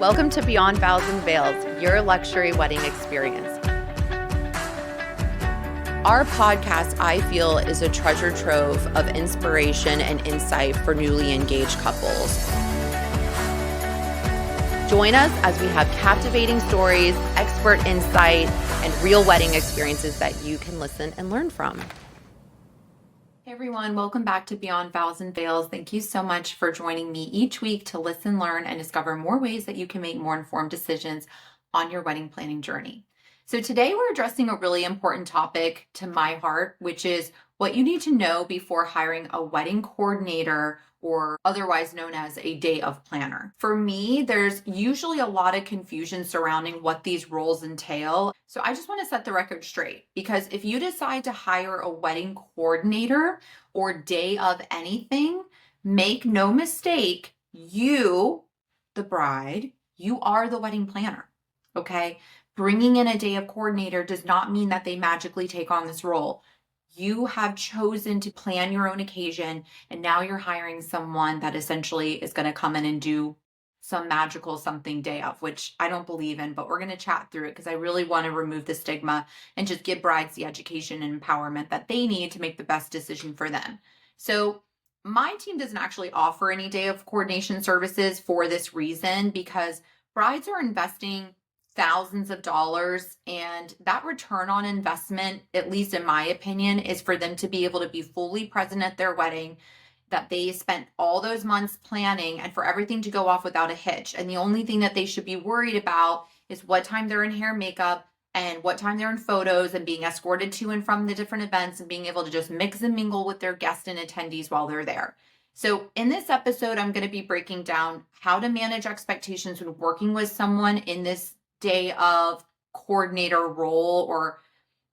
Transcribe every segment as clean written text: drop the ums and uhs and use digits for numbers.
Welcome to Beyond Vows Veils, your luxury wedding experience. Our podcast, I feel, is a treasure trove of inspiration and insight for newly engaged couples. Join us as we have captivating stories, expert insight, and real wedding experiences that you can listen and learn from. Hey everyone, welcome back to Beyond Vows and Veils. Thank you so much for joining me each week to listen, learn, and discover more ways that you can make more informed decisions on your wedding planning journey. So today we're addressing a really important topic to my heart, which is what you need to know before hiring a wedding coordinator, or otherwise known as a day of planner. For me, there's usually a lot of confusion surrounding what these roles entail. So I just want to set the record straight, because if you decide to hire a wedding coordinator or day of anything, make no mistake, you, the bride, you are the wedding planner, okay? Bringing in a day of coordinator does not mean that they magically take on this role. You have chosen to plan your own occasion, and now you're hiring someone that essentially is going to come in and do some magical something day of, which I don't believe in, but we're going to chat through it because I really want to remove the stigma and just give brides the education and empowerment that they need to make the best decision for them. So my team doesn't actually offer any day of coordination services for this reason, because brides are investing thousands of dollars, and that return on investment, at least in my opinion, is for them to be able to be fully present at their wedding, that they spent all those months planning, and for everything to go off without a hitch. And the only thing that they should be worried about is what time they're in hair and makeup and what time they're in photos and being escorted to and from the different events and being able to just mix and mingle with their guests and attendees while they're there. So in this episode, I'm going to be breaking down how to manage expectations when working with someone in this day of coordinator role or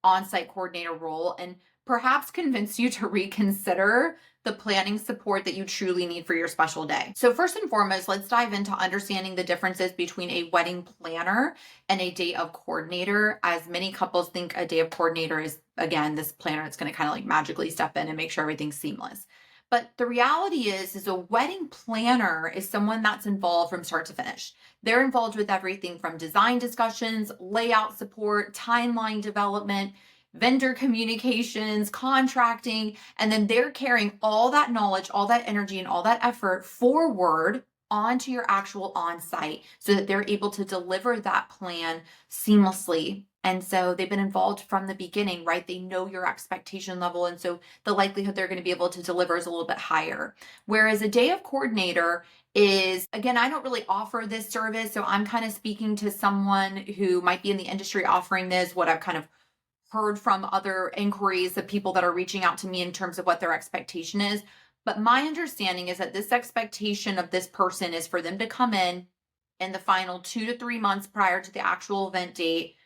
on-site coordinator role, and perhaps convince you to reconsider the planning support that you truly need for your special day. So first and foremost, let's dive into understanding the differences between a wedding planner and a day of coordinator, as many couples think a day of coordinator is, again, this planner that's going to kind of like magically step in and make sure everything's seamless. But the reality is a wedding planner is someone that's involved from start to finish. They're involved with everything from design discussions, layout support, timeline development, vendor communications, contracting, and then they're carrying all that knowledge, all that energy, and all that effort forward onto your actual on-site so that they're able to deliver that plan seamlessly. And so they've been involved from the beginning, right? They know your expectation level. And so the likelihood they're going to be able to deliver is a little bit higher. Whereas a day of coordinator is, again, I don't really offer this service. So I'm kind of speaking to someone who might be in the industry offering this, what I've kind of heard from other inquiries of people that are reaching out to me in terms of what their expectation is. But my understanding is that this expectation of this person is for them to come in the final 2 to 3 months prior to the actual event date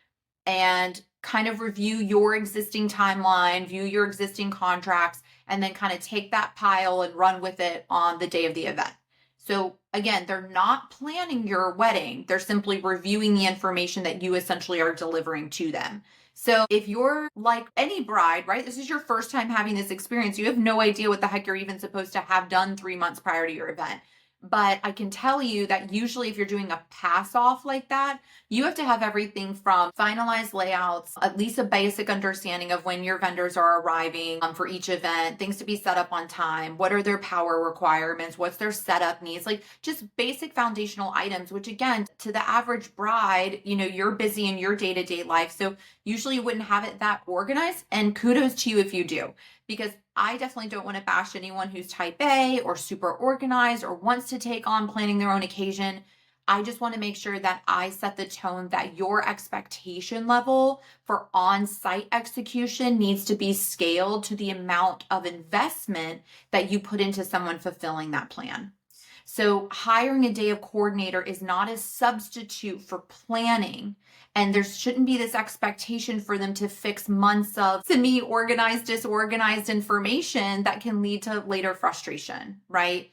and kind of review your existing timeline, view your existing contracts, and then kind of take that pile and run with it on the day of the event. So again, they're not planning your wedding. They're simply reviewing the information that you essentially are delivering to them. So if you're like any bride, right, this is your first time having this experience, you have no idea what the heck you're even supposed to have done 3 months prior to your event. But I can tell you that usually if you're doing a pass off like that, you have to have everything from finalized layouts, at least a basic understanding of when your vendors are arriving for each event, things to be set up on time, what are their power requirements, what's their setup needs, like just basic foundational items, which again, to the average bride, you're busy in your day-to-day life. So usually you wouldn't have it that organized, and kudos to you if you do, because I definitely don't want to bash anyone who's type A or super organized or wants to take on planning their own occasion. I just want to make sure that I set the tone that your expectation level for on-site execution needs to be scaled to the amount of investment that you put into someone fulfilling that plan. So hiring a day of coordinator is not a substitute for planning. And there shouldn't be this expectation for them to fix months of semi-organized, disorganized information that can lead to later frustration, right?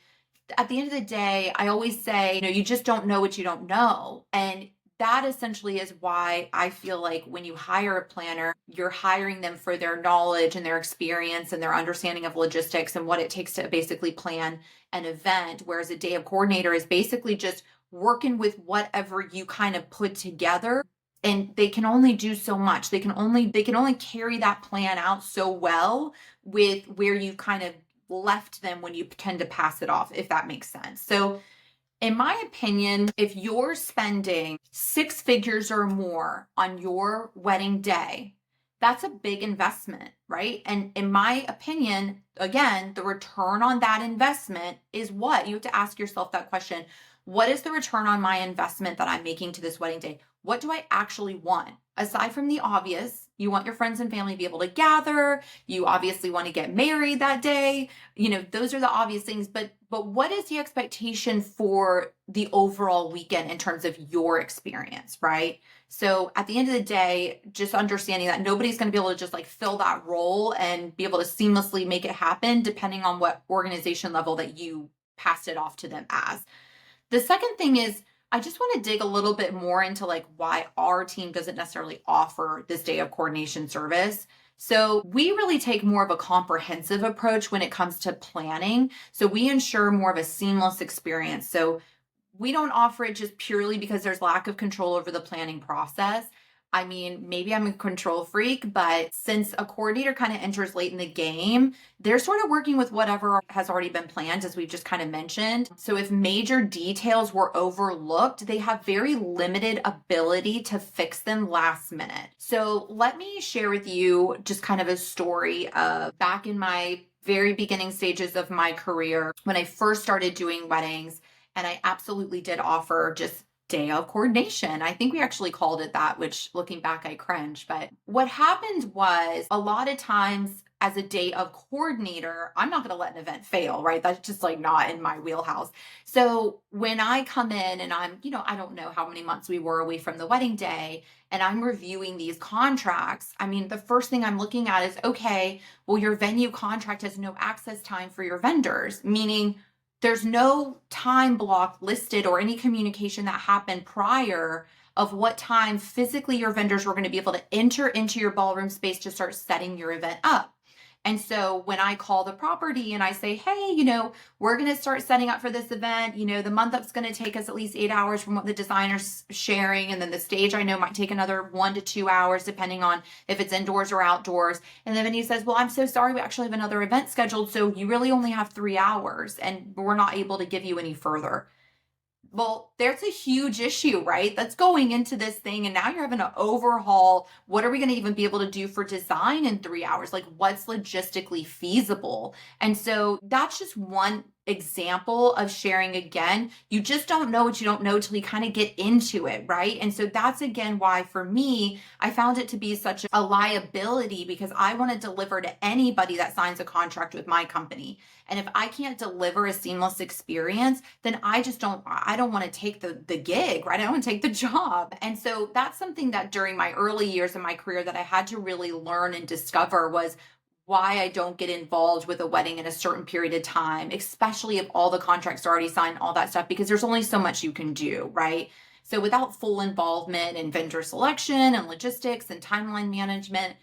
At the end of the day, I always say, you just don't know what you don't know. And that essentially is why I feel like when you hire a planner, you're hiring them for their knowledge and their experience and their understanding of logistics and what it takes to basically plan an event. Whereas a day of coordinator is basically just working with whatever you kind of put together. And they can only do so much. They can only carry that plan out so well with where you kind of left them when you tend to pass it off, if that makes sense. So in my opinion, if you're spending 6 figures or more on your wedding day, that's a big investment, right? And in my opinion, again, the return on that investment is what? You have to ask yourself that question. What is the return on my investment that I'm making to this wedding day? What do I actually want? Aside from the obvious, you want your friends and family to be able to gather. You obviously want to get married that day. Those are the obvious things, but what is the expectation for the overall weekend in terms of your experience, right? So at the end of the day, just understanding that nobody's going to be able to just like fill that role and be able to seamlessly make it happen depending on what organization level that you passed it off to them as. The second thing is, I just want to dig a little bit more into like why our team doesn't necessarily offer this day of coordination service. So we really take more of a comprehensive approach when it comes to planning. So we ensure more of a seamless experience. So we don't offer it just purely because there's lack of control over the planning process. I mean, maybe I'm a control freak, but since a coordinator kind of enters late in the game, they're sort of working with whatever has already been planned, as we've just kind of mentioned. So if major details were overlooked, they have very limited ability to fix them last minute. So let me share with you just kind of a story of back in my very beginning stages of my career when I first started doing weddings, and I absolutely did offer just day of coordination. I think we actually called it that, which looking back, I cringe. But what happened was a lot of times as a day of coordinator, I'm not going to let an event fail, right? That's just like not in my wheelhouse. So when I come in and I'm, I don't know how many months we were away from the wedding day, and I'm reviewing these contracts, I mean, the first thing I'm looking at is, okay, well, your venue contract has no access time for your vendors, meaning there's no time block listed or any communication that happened prior of what time physically your vendors were going to be able to enter into your ballroom space to start setting your event up. And so when I call the property and I say, hey, we're going to start setting up for this event, the month up's going to take us at least 8 hours from what the designer's sharing. And then the stage I know might take another 1 to 2 hours, depending on if it's indoors or outdoors. And then he says, well, I'm so sorry, we actually have another event scheduled. So you really only have 3 hours and we're not able to give you any further. Well, there's a huge issue, right? That's going into this thing. And now you're having to overhaul. What are we going to even be able to do for design in 3 hours? Like what's logistically feasible? And so that's just one example of sharing. Again, you just don't know what you don't know till you kind of get into it, right? And so that's again why for me, I found it to be such a liability because I want to deliver to anybody that signs a contract with my company. And if I can't deliver a seamless experience, then I don't want to take the gig, right? I don't want to take the job. And so that's something that during my early years of my career that I had to really learn and discover was why I don't get involved with a wedding in a certain period of time, especially if all the contracts are already signed, all that stuff, because there's only so much you can do, right? So without full involvement in vendor selection and logistics and timeline management,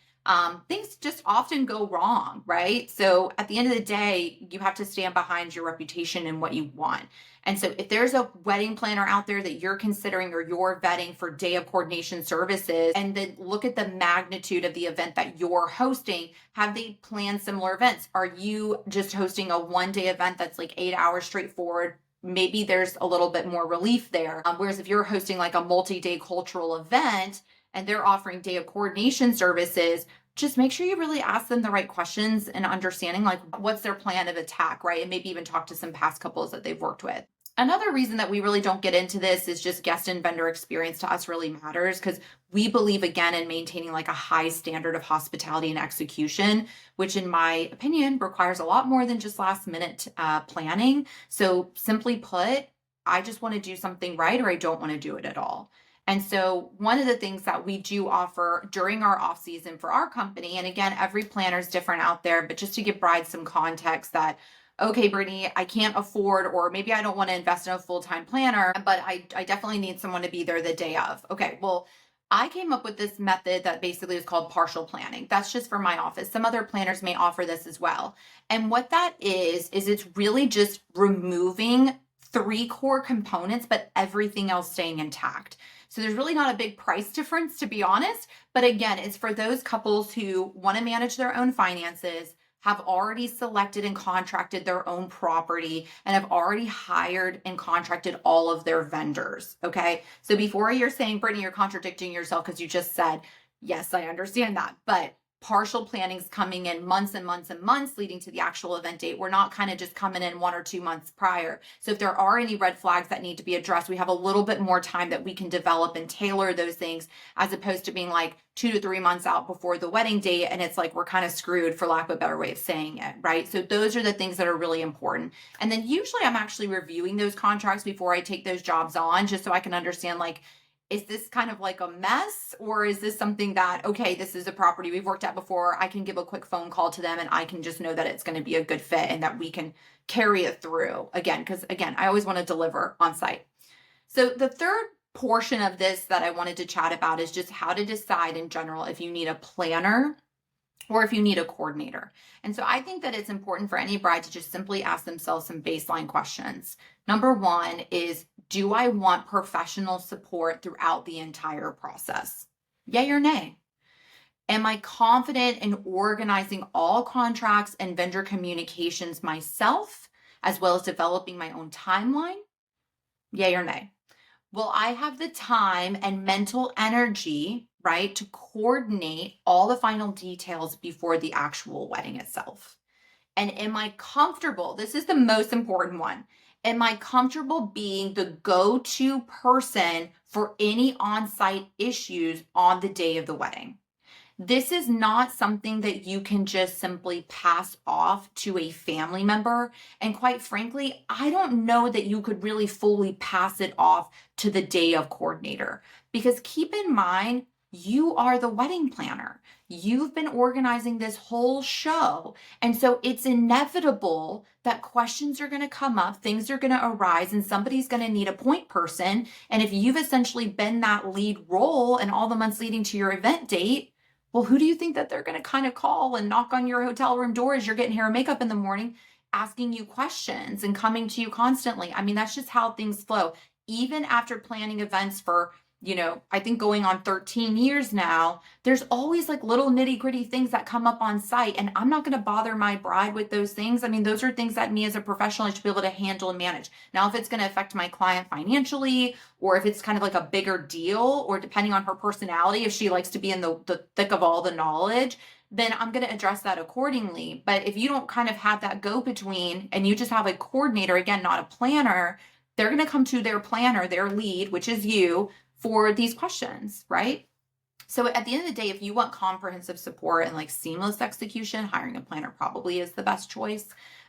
things just often go wrong, right? So at the end of the day, you have to stand behind your reputation and what you want. And so if there's a wedding planner out there that you're considering or you're vetting for day of coordination services, and then look at the magnitude of the event that you're hosting, have they planned similar events? Are you just hosting a 1-day event that's like 8 hours straightforward? Maybe there's a little bit more relief there. Whereas if you're hosting like a multi-day cultural event and they're offering day of coordination services, just make sure you really ask them the right questions and understanding like what's their plan of attack, right? And maybe even talk to some past couples that they've worked with. Another reason that we really don't get into this is just guest and vendor experience to us really matters because we believe again in maintaining like a high standard of hospitality and execution, which in my opinion requires a lot more than just last minute planning. So simply put, I just want to do something right or I don't want to do it at all. And so one of the things that we do offer during our off season for our company, and again, every planner is different out there, but just to give brides some context that, okay, Brittany, I can't afford, or maybe I don't want to invest in a full-time planner, but I definitely need someone to be there the day of. Okay, well, I came up with this method that basically is called partial planning. That's just for my office. Some other planners may offer this as well. And what that is it's really just removing 3 core components, but everything else staying intact. So there's really not a big price difference, to be honest. But again, it's for those couples who want to manage their own finances, have already selected and contracted their own property, and have already hired and contracted all of their vendors. Okay. So before you're saying, Brittany, you're contradicting yourself because you just said, yes, I understand that, but partial planning's coming in months and months and months leading to the actual event date. We're not kind of just coming in 1 or 2 months prior. So if there are any red flags that need to be addressed, we have a little bit more time that we can develop and tailor those things, as opposed to being like 2 to 3 months out before the wedding date. And it's like, we're kind of screwed, for lack of a better way of saying it, right? So those are the things that are really important. And then usually I'm actually reviewing those contracts before I take those jobs on, just so I can understand, like, is this kind of like a mess, or is this something that, okay, this is a property we've worked at before, I can give a quick phone call to them and I can just know that it's going to be a good fit and that we can carry it through, again, because again, I always want to deliver on site. So the third portion of this that I wanted to chat about is just how to decide in general if you need a planner or if you need a coordinator. And so I think that it's important for any bride to just simply ask themselves some baseline questions. Number 1 is, do I want professional support throughout the entire process? Yay or nay? Am I confident in organizing all contracts and vendor communications myself, as well as developing my own timeline? Yay or nay? Will I have the time and mental energy, right, to coordinate all the final details before the actual wedding itself? And am I comfortable? This is the most important one. Am I comfortable being the go-to person for any on-site issues on the day of the wedding? This is not something that you can just simply pass off to a family member. And quite frankly, I don't know that you could really fully pass it off to the day of coordinator, because keep in mind, you are the wedding planner. You've been organizing this whole show. And so it's inevitable that questions are going to come up, things are going to arise, and somebody's going to need a point person. And if you've essentially been that lead role in all the months leading to your event date, well, who do you think that they're going to kind of call and knock on your hotel room door as you're getting hair and makeup in the morning, asking you questions and coming to you constantly? I mean, that's just how things flow. Even after planning events for, I think going on 13 years now, there's always like little nitty gritty things that come up on site, and I'm not going to bother my bride with those things. I mean, those are things that me as a professional, I should be able to handle and manage. Now, if it's going to affect my client financially, or if it's kind of like a bigger deal, or depending on her personality, if she likes to be in the thick of all the knowledge, then I'm going to address that accordingly. But if you don't kind of have that go between, and you just have a coordinator, again, not a planner, they're going to come to their planner, their lead, which is you, for these questions, right? So at the end of the day, if you want comprehensive support and like seamless execution, hiring a planner probably is the best choice.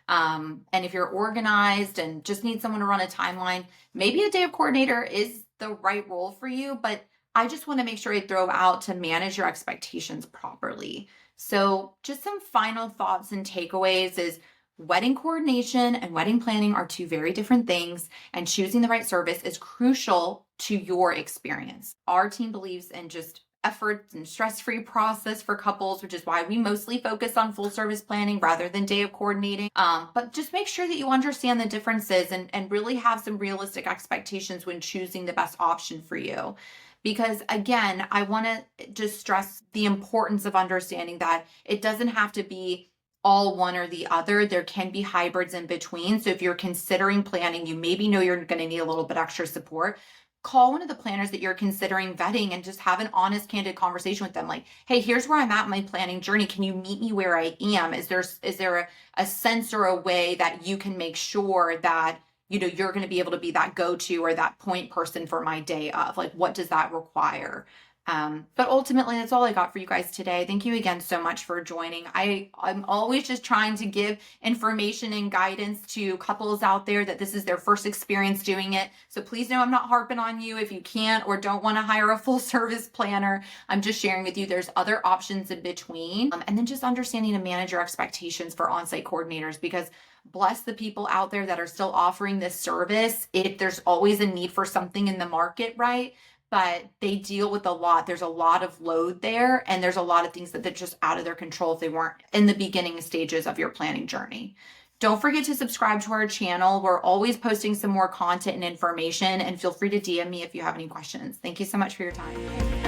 And if you're organized and just need someone to run a timeline, maybe a day of coordinator is the right role for you, but I just want to make sure I throw out to manage your expectations properly. So just some final thoughts and takeaways is, wedding coordination and wedding planning are 2 very different things, and choosing the right service is crucial to your experience. Our team believes in just efforts and stress-free process for couples, which is why we mostly focus on full service planning rather than day of coordinating. But just make sure that you understand the differences and really have some realistic expectations when choosing the best option for you. Because again, I want to just stress the importance of understanding that it doesn't have to be all one or the other. There can be hybrids in between. So if you're considering planning, you maybe know you're going to need a little bit extra support. Call one of the planners that you're considering vetting and just have an honest, candid conversation with them. Like, hey, here's where I'm at in my planning journey. Can you meet me where I am? Is there a sense or a way that you can make sure that, you're going to be able to be that go-to or that point person for my day of? Like, what does that require? But ultimately, that's all I got for you guys today. Thank you again so much for joining. I'm always just trying to give information and guidance to couples out there that this is their first experience doing it. So please know I'm not harping on you if you can't or don't want to hire a full service planner. I'm just sharing with you there's other options in between. And then just understanding to manage your expectations for on-site coordinators, because bless the people out there that are still offering this service. If there's always a need for something in the market, right? But they deal with a lot. There's a lot of load there, and there's a lot of things that they're just out of their control if they weren't in the beginning stages of your planning journey. Don't forget to subscribe to our channel. We're always posting some more content and information, and feel free to DM me if you have any questions. Thank you so much for your time.